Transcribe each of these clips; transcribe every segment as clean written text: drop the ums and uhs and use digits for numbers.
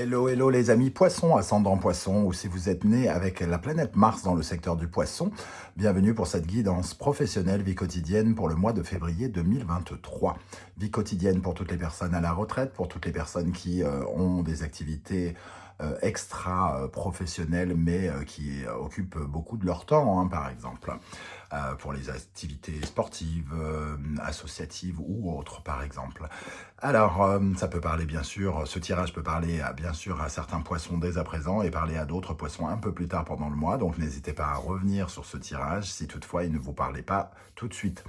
Hello, hello les amis poissons, ascendant poisson, ou si vous êtes né avec la planète Mars dans le secteur du poisson, bienvenue pour cette guidance professionnelle vie quotidienne pour le mois de février 2023. Vie quotidienne pour toutes les personnes à la retraite, pour toutes les personnes qui ont des activités extra-professionnelles mais qui occupent beaucoup de leur temps, hein, par exemple. Pour les activités sportives, associatives ou autres, par exemple. Alors, ça peut parler, bien sûr, ce tirage peut parler, bien sûr, à certains poissons dès à présent et parler à d'autres poissons un peu plus tard pendant le mois. Donc, n'hésitez pas à revenir sur ce tirage si toutefois il ne vous parlait pas tout de suite.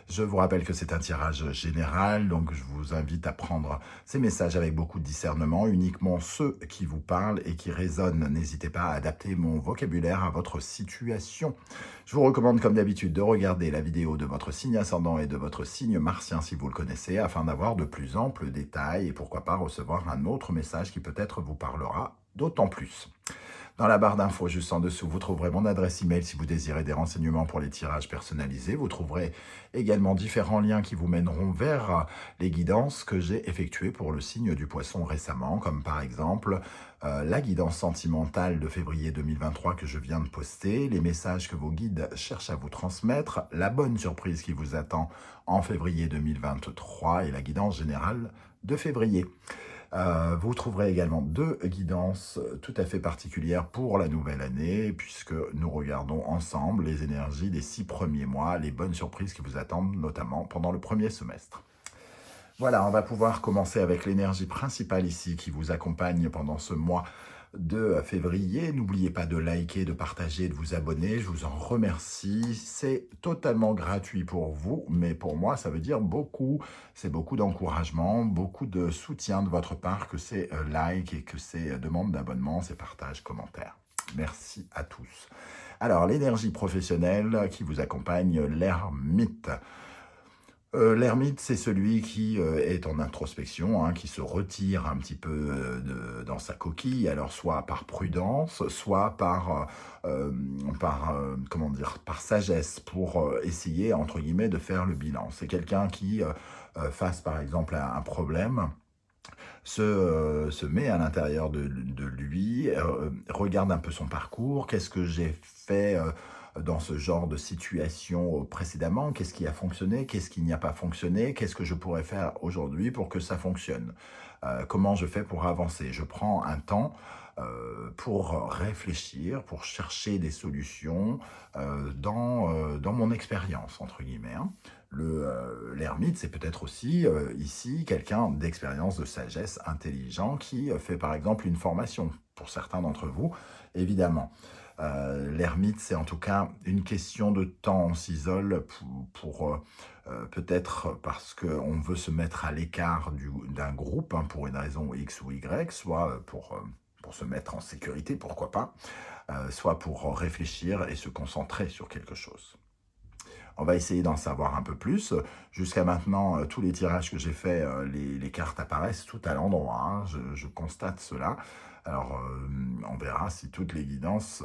Je vous rappelle que c'est un tirage général, donc je vous invite à prendre ces messages avec beaucoup de discernement, uniquement ceux qui vous parlent et qui résonnent. N'hésitez pas à adapter mon vocabulaire à votre situation. Je vous recommande comme d'habitude de regarder la vidéo de votre signe ascendant et de votre signe martien si vous le connaissez, afin d'avoir de plus amples détails et pourquoi pas recevoir un autre message qui peut-être vous parlera d'autant plus. Dans la barre d'infos juste en dessous, vous trouverez mon adresse email si vous désirez des renseignements pour les tirages personnalisés. Vous trouverez également différents liens qui vous mèneront vers les guidances que j'ai effectuées pour le signe du poisson récemment, comme par exemple la guidance sentimentale de février 2023 que je viens de poster, les messages que vos guides cherchent à vous transmettre, la bonne surprise qui vous attend en février 2023 et la guidance générale de février. Vous trouverez également deux guidances tout à fait particulières pour la nouvelle année, puisque nous regardons ensemble les énergies des 6 premiers mois, les bonnes surprises qui vous attendent, notamment pendant le premier semestre. Voilà, on va pouvoir commencer avec l'énergie principale ici qui vous accompagne pendant ce mois de février. N'oubliez pas de liker, de partager, de vous abonner. Je vous en remercie. C'est totalement gratuit pour vous, mais pour moi, ça veut dire beaucoup. C'est beaucoup d'encouragement, beaucoup de soutien de votre part que ces likes et que ces demandes d'abonnement, ces partages, commentaires. Merci à tous. Alors, l'énergie professionnelle qui vous accompagne, l'ermite. L'ermite, c'est celui qui est en introspection, hein, qui se retire un petit peu dans sa coquille, alors soit par prudence, soit comment dire, par sagesse, pour essayer, entre guillemets, de faire le bilan. C'est quelqu'un qui, face par exemple à un problème, se met à l'intérieur de lui, regarde un peu son parcours, qu'est-ce que j'ai fait dans ce genre de situation précédemment, qu'est-ce qui a fonctionné, qu'est-ce qui n'y a pas fonctionné, qu'est-ce que je pourrais faire aujourd'hui pour que ça fonctionne, comment je fais pour avancer. Je prends un temps pour réfléchir, pour chercher des solutions dans mon expérience, entre guillemets, hein. L'ermite, c'est peut-être aussi ici quelqu'un d'expérience, de sagesse, intelligent, qui fait par exemple une formation, pour certains d'entre vous, évidemment. L'ermite, c'est en tout cas une question de temps. On s'isole pour peut-être parce qu'on veut se mettre à l'écart d'un groupe, hein, pour une raison X ou Y, soit pour se mettre en sécurité, pourquoi pas, soit pour réfléchir et se concentrer sur quelque chose. On va essayer d'en savoir un peu plus. Jusqu'à maintenant, tous les tirages que j'ai faits, les cartes apparaissent tout à l'endroit, hein. Je constate cela. Alors, on verra si toutes les guidances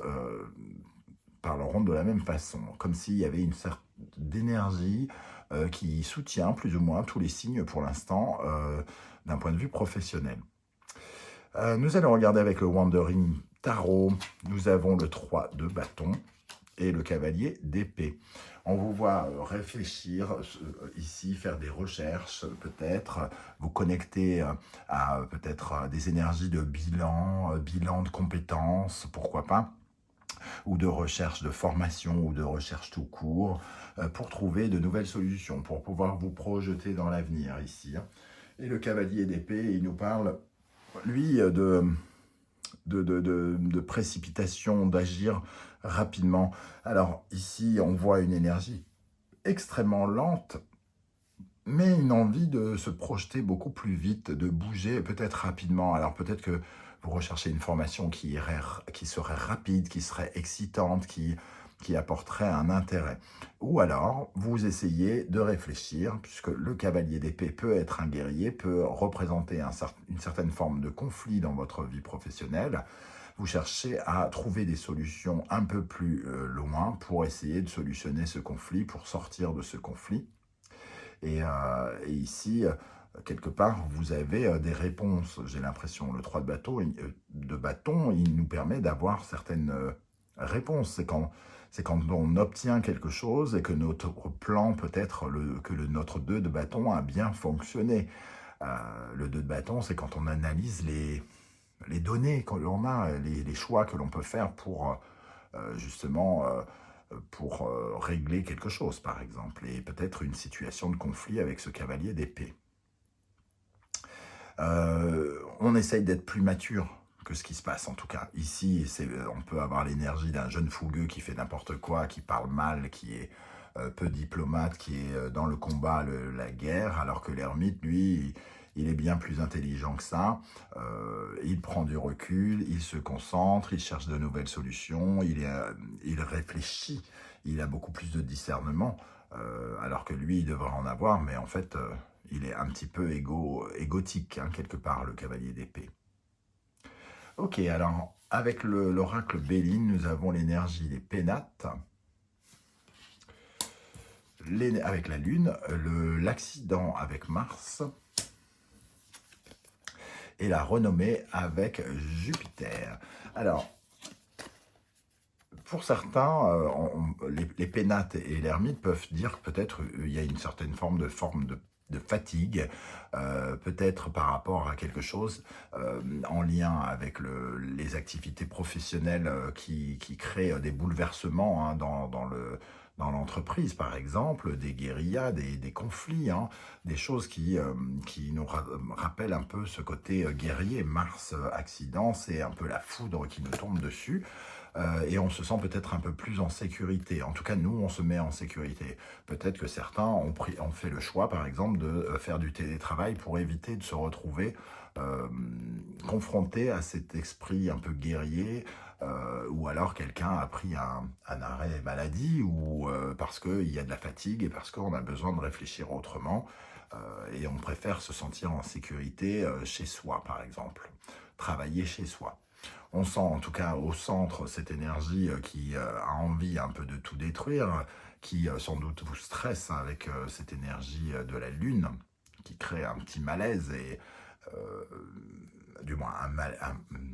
parleront de la même façon, comme s'il y avait une sorte d'énergie qui soutient plus ou moins tous les signes pour l'instant d'un point de vue professionnel. Nous allons regarder avec le Wandering Tarot. Nous avons le 3 de bâton et le cavalier d'épée. On vous voit réfléchir ici, faire des recherches, peut-être vous connecter à peut-être des énergies de bilan de compétences, pourquoi pas, ou de recherche de formation ou de recherche tout court, pour trouver de nouvelles solutions, pour pouvoir vous projeter dans l'avenir ici. Et le cavalier d'épée, il nous parle, lui, de précipitation, d'agir rapidement. Alors ici, on voit une énergie extrêmement lente, mais une envie de se projeter beaucoup plus vite, de bouger peut-être rapidement. Alors peut-être que vous recherchez une formation qui serait rapide, qui serait excitante, qui apporterait un intérêt. Ou alors, vous essayez de réfléchir, puisque le cavalier d'épée peut être un guerrier, peut représenter une certaine forme de conflit dans votre vie professionnelle. Vous cherchez à trouver des solutions un peu plus loin pour essayer de solutionner ce conflit, pour sortir de ce conflit. Et ici, quelque part, vous avez des réponses. J'ai l'impression, le 3 de bâton, il nous permet d'avoir certaines réponses. C'est quand on obtient quelque chose et que notre plan, peut-être notre 2 de bâton a bien fonctionné. Le 2 de bâton, c'est quand on analyse les données que l'on a, les choix que l'on peut faire pour justement pour régler quelque chose, par exemple, et peut-être une situation de conflit avec ce cavalier d'épée. On essaye d'être plus mature que ce qui se passe, en tout cas. Ici, on peut avoir l'énergie d'un jeune fougueux qui fait n'importe quoi, qui parle mal, qui est peu diplomate, qui est dans le combat, la guerre, alors que l'ermite, lui, il est bien plus intelligent que ça. Il prend du recul, il se concentre, il cherche de nouvelles solutions, il réfléchit, il a beaucoup plus de discernement, alors que lui, il devrait en avoir, mais en fait, il est un petit peu égotique, hein, quelque part, le cavalier d'épée. Ok, alors, avec l'oracle Béline, nous avons l'énergie des pénates, avec la Lune, l'accident avec Mars, et la renommée avec Jupiter. Alors, pour certains, les pénates et l'ermite peuvent dire peut-être il y a une certaine forme de fatigue, peut-être par rapport à quelque chose en lien avec les activités professionnelles qui créent des bouleversements, hein, dans l'entreprise, par exemple, des guérillas, des conflits, hein, des choses qui nous rappellent un peu ce côté guerrier. Mars, accident, c'est un peu la foudre qui nous tombe dessus. Et on se sent peut-être un peu plus en sécurité. En tout cas, nous, on se met en sécurité. Peut-être que certains ont fait le choix, par exemple, de faire du télétravail pour éviter de se retrouver confronté à cet esprit un peu guerrier, ou alors quelqu'un a pris un arrêt maladie, ou parce qu'il y a de la fatigue et parce qu'on a besoin de réfléchir autrement, et on préfère se sentir en sécurité chez soi, par exemple. Travailler chez soi. On sent en tout cas au centre cette énergie qui a envie un peu de tout détruire, qui sans doute vous stresse, hein, avec cette énergie de la Lune, qui crée un petit malaise et du moins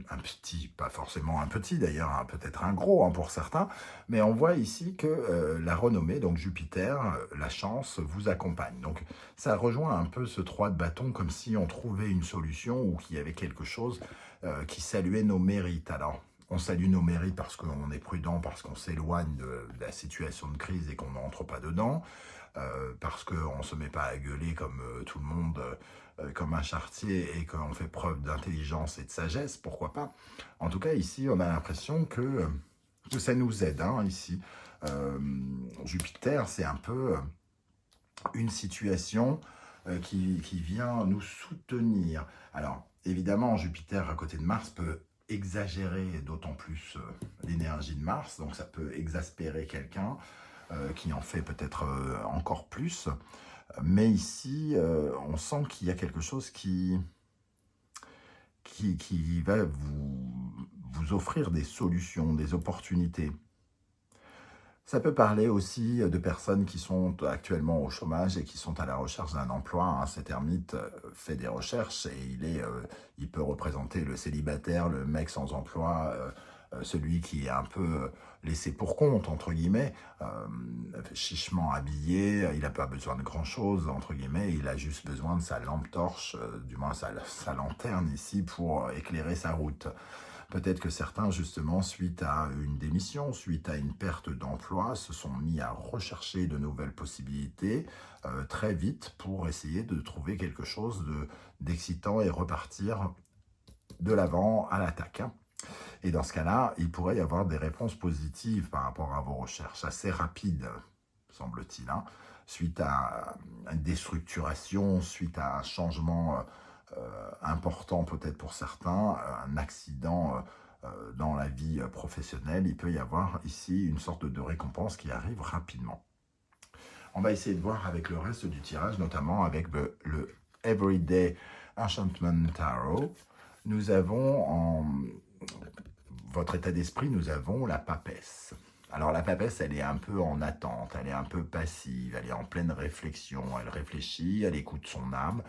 un petit, pas forcément un petit d'ailleurs, hein, peut-être un gros, hein, pour certains, mais on voit ici que la renommée, donc Jupiter, la chance, vous accompagne. Donc ça rejoint un peu ce 3 de bâton, comme si on trouvait une solution ou qu'il y avait quelque chose qui saluait nos mérites. Alors, on salue nos mérites parce qu'on est prudent, parce qu'on s'éloigne de la situation de crise et qu'on n'entre pas dedans, parce qu'on ne se met pas à gueuler comme tout le monde, comme un charretier, et qu'on fait preuve d'intelligence et de sagesse, pourquoi pas. En tout cas, ici, on a l'impression que ça nous aide, hein, ici. Jupiter, c'est un peu une situation qui vient nous soutenir. Alors, évidemment, Jupiter à côté de Mars peut exagérer d'autant plus l'énergie de Mars, donc ça peut exaspérer quelqu'un qui en fait peut-être encore plus. Mais ici, on sent qu'il y a quelque chose qui va vous offrir des solutions, des opportunités. Ça peut parler aussi de personnes qui sont actuellement au chômage et qui sont à la recherche d'un emploi, hein. Cet ermite fait des recherches et il peut représenter le célibataire, le mec sans emploi, celui qui est un peu laissé pour compte, entre guillemets, chichement habillé, il n'a pas besoin de grand-chose, entre guillemets, il a juste besoin de sa lampe torche, du moins sa lanterne ici, pour éclairer sa route. Peut-être que certains, justement, suite à une démission, suite à une perte d'emploi, se sont mis à rechercher de nouvelles possibilités très vite pour essayer de trouver quelque chose d'excitant et repartir de l'avant à l'attaque. Et dans ce cas-là, il pourrait y avoir des réponses positives par rapport à vos recherches, assez rapides, semble-t-il, hein, suite à une déstructuration, suite à un changement important peut-être pour certains, un accident dans la vie professionnelle, il peut y avoir ici une sorte de récompense qui arrive rapidement. On va essayer de voir avec le reste du tirage, notamment avec le Everyday Enchantment Tarot. Nous avons en votre état d'esprit, nous avons la papesse. Alors la papesse, elle est un peu en attente, elle est un peu passive, elle est en pleine réflexion, elle réfléchit, elle écoute son âme.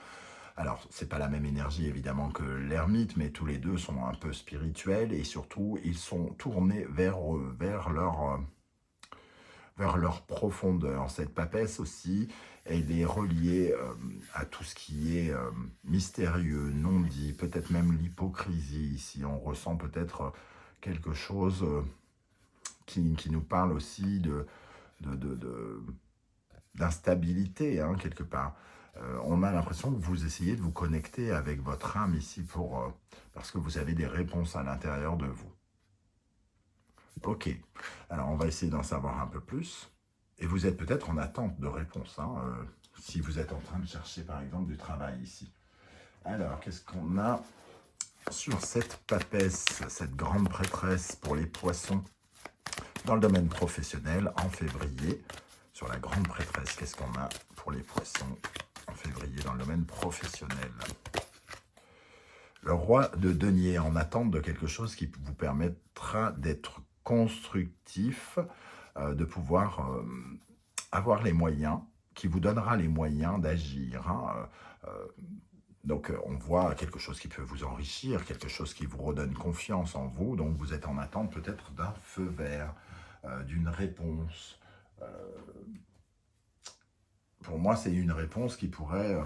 Alors, c'est pas la même énergie évidemment que l'ermite, mais tous les deux sont un peu spirituels et surtout, ils sont tournés vers leur profondeur. Cette papesse aussi, elle est reliée à tout ce qui est mystérieux, non dit, peut-être même l'hypocrisie. Ici, on ressent peut-être quelque chose qui nous parle aussi d'instabilité, hein, quelque part. On a l'impression que vous essayez de vous connecter avec votre âme ici parce que vous avez des réponses à l'intérieur de vous. Ok, alors on va essayer d'en savoir un peu plus. Et vous êtes peut-être en attente de réponses, hein, si vous êtes en train de chercher par exemple du travail ici. Alors, qu'est-ce qu'on a sur cette papesse, cette grande prêtresse pour les poissons dans le domaine professionnel en février? Sur la grande prêtresse, qu'est-ce qu'on a pour les poissons en février dans le domaine professionnel? Le roi de denier en attente de quelque chose qui vous permettra d'être constructif, de pouvoir avoir les moyens, qui vous donnera les moyens d'agir. Hein, donc, on voit quelque chose qui peut vous enrichir, quelque chose qui vous redonne confiance en vous. Donc, vous êtes en attente peut-être d'un feu vert, d'une réponse. Pour moi, c'est une réponse qui pourrait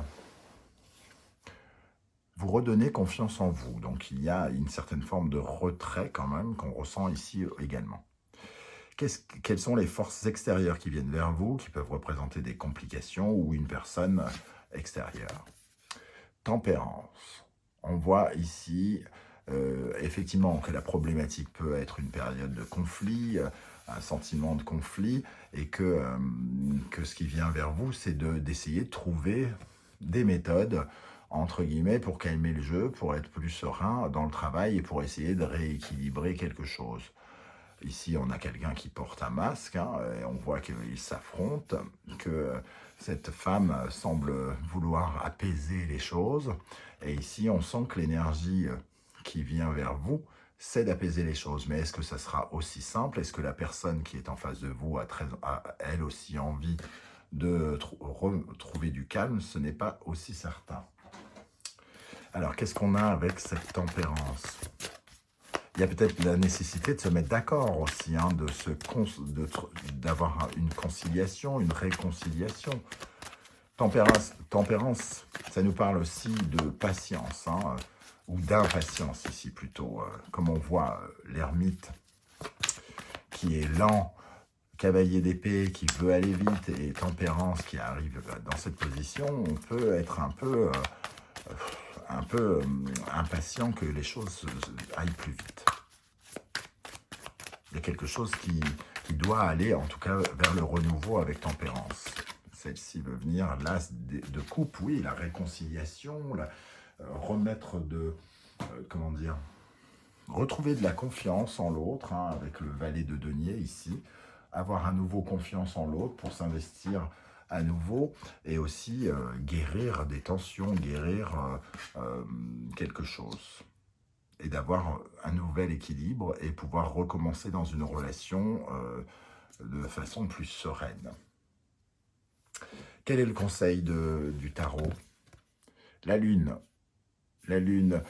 vous redonner confiance en vous. Donc, il y a une certaine forme de retrait quand même qu'on ressent ici également. Quelles sont les forces extérieures qui viennent vers vous, qui peuvent représenter des complications ou une personne extérieure? Tempérance. On voit ici, effectivement, que la problématique peut être une période de conflit, un sentiment de conflit, et que ce qui vient vers vous, c'est d'essayer de trouver des méthodes, entre guillemets, pour calmer le jeu, pour être plus serein dans le travail et pour essayer de rééquilibrer quelque chose. Ici, on a quelqu'un qui porte un masque, hein, et on voit qu'il s'affronte, que cette femme semble vouloir apaiser les choses. Et ici, on sent que l'énergie qui vient vers vous, c'est d'apaiser les choses. Mais est-ce que ça sera aussi simple? Est-ce que la personne qui est en face de vous a elle aussi envie de retrouver du calme? Ce n'est pas aussi certain. Alors, qu'est-ce qu'on a avec cette tempérance? Il y a peut-être la nécessité de se mettre d'accord aussi, hein, d'avoir une conciliation, une réconciliation. Tempérance, ça nous parle aussi de patience, hein, ou d'impatience ici plutôt. Comme on voit l'ermite qui est lent, cavalier d'épée qui veut aller vite et tempérance qui arrive dans cette position, on peut être un peu impatient que les choses aillent plus vite. Il y a quelque chose qui doit aller, en tout cas, vers le renouveau avec tempérance. Celle-ci veut venir, l'as de coupe, oui, la réconciliation, remettre comment dire, retrouver de la confiance en l'autre, hein, avec le valet de denier ici, avoir à nouveau confiance en l'autre pour s'investir à nouveau, et aussi guérir des tensions, guérir quelque chose, et d'avoir un nouvel équilibre et pouvoir recommencer dans une relation de façon plus sereine. Quel est le conseil du tarot? La lune. La lune,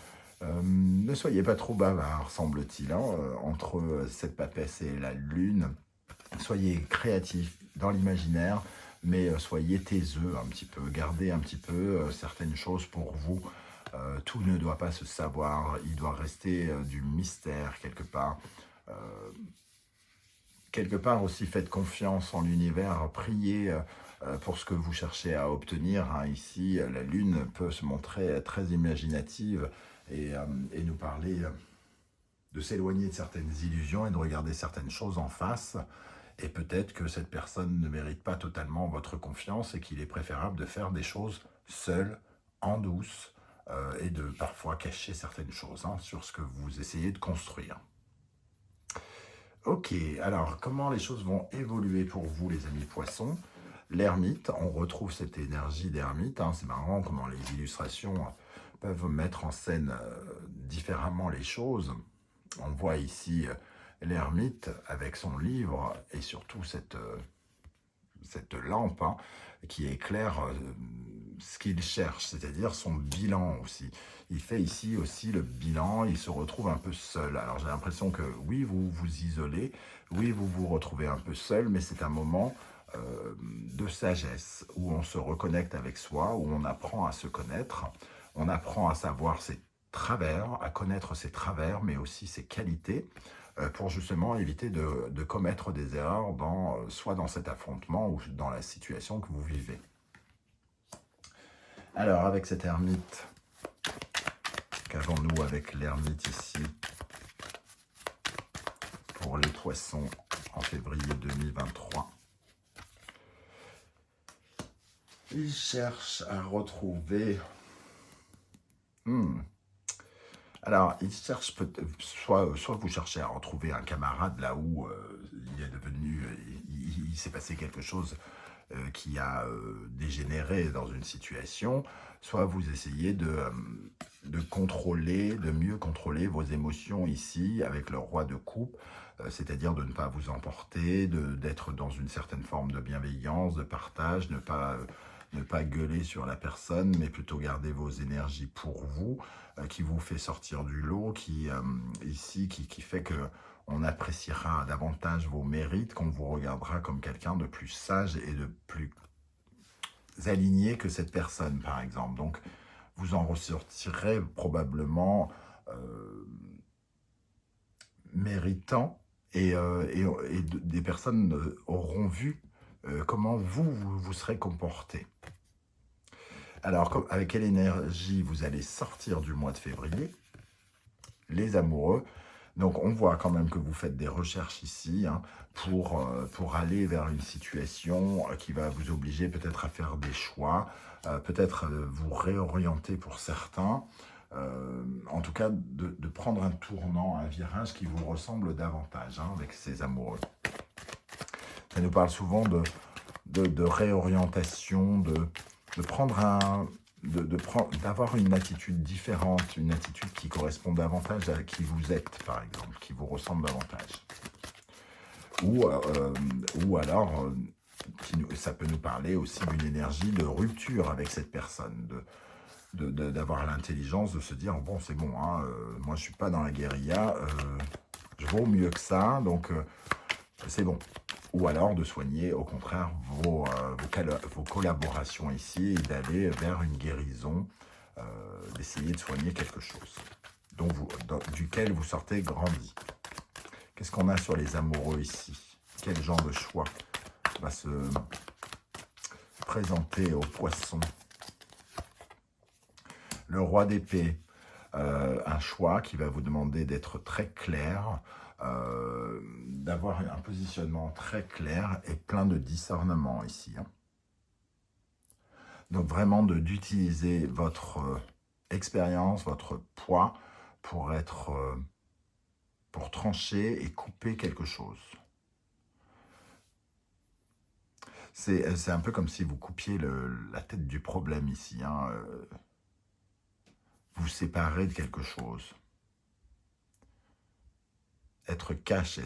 ne soyez pas trop bavard, semble-t-il, hein, entre cette papesse et la lune. Soyez créatifs dans l'imaginaire, mais soyez taiseux un petit peu, gardez un petit peu certaines choses pour vous. Tout ne doit pas se savoir, il doit rester du mystère quelque part. Quelque part aussi, faites confiance en l'univers, priez pour ce que vous cherchez à obtenir. Hein. Ici, la lune peut se montrer très imaginative et nous parler de s'éloigner de certaines illusions et de regarder certaines choses en face. Et peut-être que cette personne ne mérite pas totalement votre confiance et qu'il est préférable de faire des choses seul, en douce, et de parfois cacher certaines choses, hein, sur ce que vous essayez de construire. Ok, alors comment les choses vont évoluer pour vous, les amis poissons? L'ermite, on retrouve cette énergie d'ermite, hein, c'est marrant comment les illustrations peuvent mettre en scène différemment les choses. On voit ici l'ermite avec son livre et surtout cette lampe, hein, qui éclaire ce qu'il cherche, c'est-à-dire son bilan aussi. Il fait ici aussi le bilan, il se retrouve un peu seul. Alors j'ai l'impression que oui, vous vous isolez, oui, vous vous retrouvez un peu seul, mais c'est un moment de sagesse, où on se reconnecte avec soi, où on apprend à se connaître, on apprend à savoir ses travers, à connaître ses travers, mais aussi ses qualités, pour justement éviter de commettre des erreurs soit dans cet affrontement ou dans la situation que vous vivez. Alors, avec cet ermite, qu'avons-nous avec l'ermite ici pour les poissons en février 2023? Il cherche à retrouver... Alors, il cherche soit vous cherchez à retrouver un camarade là où il est devenu, il s'est passé quelque chose qui a dégénéré dans une situation, soit vous essayez de contrôler, de mieux contrôler vos émotions ici avec le roi de coupe, c'est-à-dire de ne pas vous emporter, d'être dans une certaine forme de bienveillance, de partage, ne pas gueuler sur la personne, mais plutôt garder vos énergies pour vous, qui vous fait sortir du lot, qui fait que on appréciera davantage vos mérites, qu'on vous regardera comme quelqu'un de plus sage et de plus aligné que cette personne, par exemple. Donc, vous en ressortirez probablement méritant, et des personnes auront vu comment vous serez comporté. Alors, avec quelle énergie vous allez sortir du mois de février? Les amoureux. Donc, on voit quand même que vous faites des recherches ici pour aller vers une situation qui va vous obliger peut-être à faire des choix, peut-être vous réorienter pour certains, en tout cas de prendre un tournant, un virage qui vous ressemble davantage avec ces amoureux. Ça nous parle souvent de réorientation, d'avoir une attitude différente, une attitude qui correspond davantage à qui vous êtes, par exemple, qui vous ressemble davantage. Ou alors, ça peut nous parler aussi d'une énergie de rupture avec cette personne, d'avoir l'intelligence de se dire, bon, c'est bon, moi je ne suis pas dans la guérilla, je vaux mieux que ça, donc c'est bon. Ou alors de soigner au contraire vos collaborations ici et d'aller vers une guérison, d'essayer de soigner quelque chose duquel vous sortez grandi. Qu'est-ce qu'on a sur les amoureux ici? Quel genre de choix va se présenter aux poissons? Le roi d'épée, un choix qui va vous demander d'être très clair, d'avoir un positionnement très clair et plein de discernement ici. Donc vraiment d'utiliser votre expérience, votre poids pour trancher et couper quelque chose. C'est un peu comme si vous coupiez la tête du problème ici. Vous séparez de quelque chose. Être cash,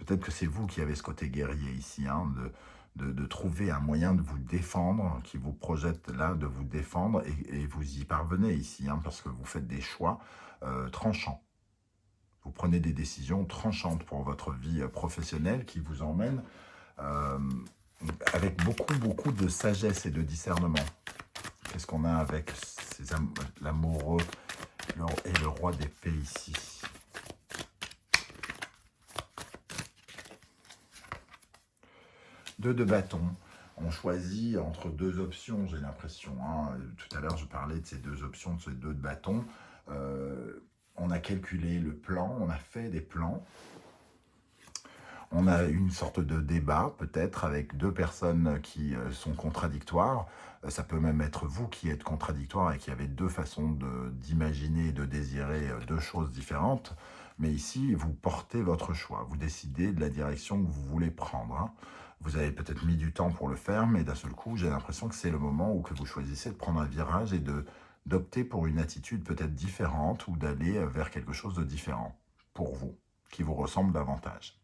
peut-être que c'est vous qui avez ce côté guerrier ici, de trouver un moyen de vous défendre, qui vous projette là de vous défendre, et vous y parvenez ici, parce que vous faites des choix tranchants. Vous prenez des décisions tranchantes pour votre vie professionnelle qui vous emmènent avec beaucoup de sagesse et de discernement. Qu'est-ce qu'on a avec l'amoureux et le roi d'épée ici? Deux de bâton. On choisit entre deux options, j'ai l'impression. Tout à l'heure, je parlais de ces deux options, de ces deux de bâton. On a calculé le plan, on a fait des plans. On a une sorte de débat, peut-être, avec deux personnes qui sont contradictoires. Ça peut même être vous qui êtes contradictoire et qui avez deux façons d'imaginer et de désirer deux choses différentes. Mais ici, vous portez votre choix. Vous décidez de la direction que vous voulez prendre. Vous avez peut-être mis du temps pour le faire, mais d'un seul coup, j'ai l'impression que c'est le moment où que vous choisissez de prendre un virage et d'opter pour une attitude peut-être différente ou d'aller vers quelque chose de différent pour vous, qui vous ressemble davantage.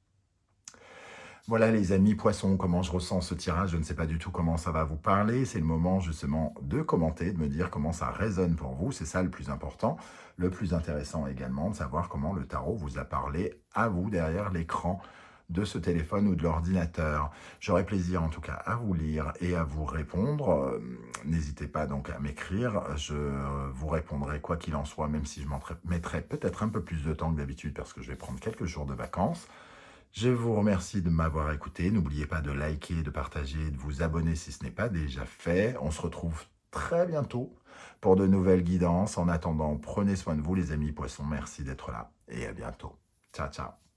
Voilà les amis poissons, comment je ressens ce tirage, je ne sais pas du tout comment ça va vous parler, c'est le moment justement de commenter, de me dire comment ça résonne pour vous, c'est ça le plus important. Le plus intéressant également de savoir comment le tarot vous a parlé à vous derrière l'écran de ce téléphone ou de l'ordinateur. J'aurai plaisir en tout cas à vous lire et à vous répondre. N'hésitez pas donc à m'écrire, je vous répondrai quoi qu'il en soit, même si je m'en mettrai peut-être un peu plus de temps que d'habitude parce que je vais prendre quelques jours de vacances. Je vous remercie de m'avoir écouté. N'oubliez pas de liker, de partager, de vous abonner si ce n'est pas déjà fait. On se retrouve très bientôt pour de nouvelles guidances. En attendant, prenez soin de vous les amis poissons. Merci d'être là et à bientôt. Ciao, ciao.